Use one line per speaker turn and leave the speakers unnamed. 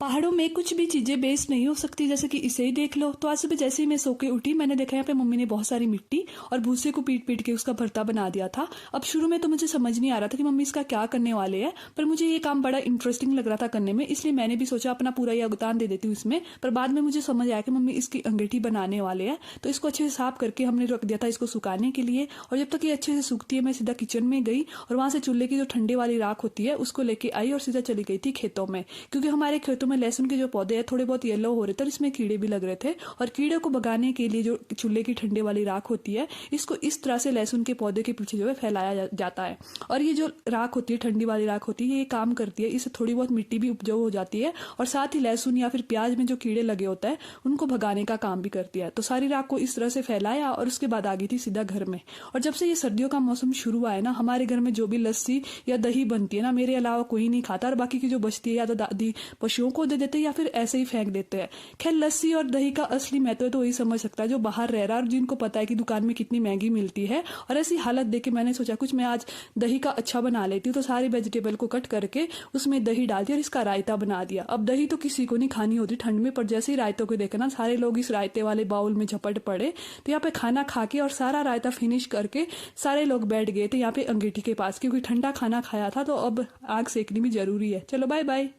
पहाड़ों में कुछ भी चीजें बेस्ट नहीं हो सकती, जैसे कि इसे ही देख लो। तो आज सुबह जैसे ही मैं सो के उठी, मैंने देखा यहाँ पे मम्मी ने बहुत सारी मिट्टी और भूसे को पीट पीट के उसका भरता बना दिया था। अब शुरू में तो मुझे समझ नहीं आ रहा था कि मम्मी इसका क्या करने वाले हैं, पर मुझे ये काम बड़ा इंटरेस्टिंग लग रहा था करने में, इसलिए मैंने भी सोचा अपना पूरा योगदान दे देती हूँ इसमें। पर बाद में मुझे समझ आया कि मम्मी इसकी अंगीठी बनाने वाले हैं, तो इसको अच्छे से साफ करके हमने रख दिया था इसको सुखाने के लिए। और जब तक ये अच्छे से सूखती है, मैं सीधा किचन में गई और वहां से चूल्हे की जो ठंडे वाली राख होती है उसको लेके आई और सीधा चली गई थी खेतों में, क्योंकि हमारे खेतों में लहसुन के जो पौधे हैं थोड़े बहुत येलो हो रहे थे और इसमें कीड़े भी लग रहे थे। और कीड़े को भगाने के लिए जो चूल्हे की ठंडे वाली राख होती है, इसको इस तरह से लहसुन के पौधे के पीछे जो है फैलाया जाता है। और ये जो राख होती है, ठंडी वाली राख होती है, ये काम करती है, इससे थोड़ी बहुत मिट्टी भी उपजाऊ हो जाती है और साथ ही लहसुन या फिर प्याज में जो कीड़े लगे होते हैं उनको भगाने का काम भी करती है। तो सारी राख को इस तरह से फैलाया और उसके बाद आ गई थी सीधा घर में। और जब से ये सर्दियों का मौसम शुरू हुआ है ना, हमारे घर में जो भी लस्सी या दही बनती है ना, मेरे अलावा कोई नहीं खाता, और बाकी की जो बचती है या तो दादी पशुओं को दे देते हैं या फिर ऐसे ही फेंक देते हैं। खैर, लस्सी और दही का असली महत्व तो वही समझ सकता है जो बाहर रह रहा है और जिनको पता है कि दुकान में कितनी महंगी मिलती है। और ऐसी हालत देख के मैंने सोचा कुछ मैं आज दही का अच्छा बना लेती हूँ। तो सारी वेजिटेबल को कट करके उसमें दही डाल दिया और इसका रायता बना दिया। अब दही तो किसी को नहीं खानी होती ठंड में, पर जैसे ही रायतों को देखा ना, सारे लोग इस रायते वाले बाउल में झपट पड़े। तो यहाँ पे खाना खा के और सारा रायता फिनिश करके सारे लोग बैठ गए थे यहाँ पे अंगीठी के पास, क्योंकि ठंडा खाना खाया था तो अब आग सेकनी भी जरूरी है। चलो बाय बाय।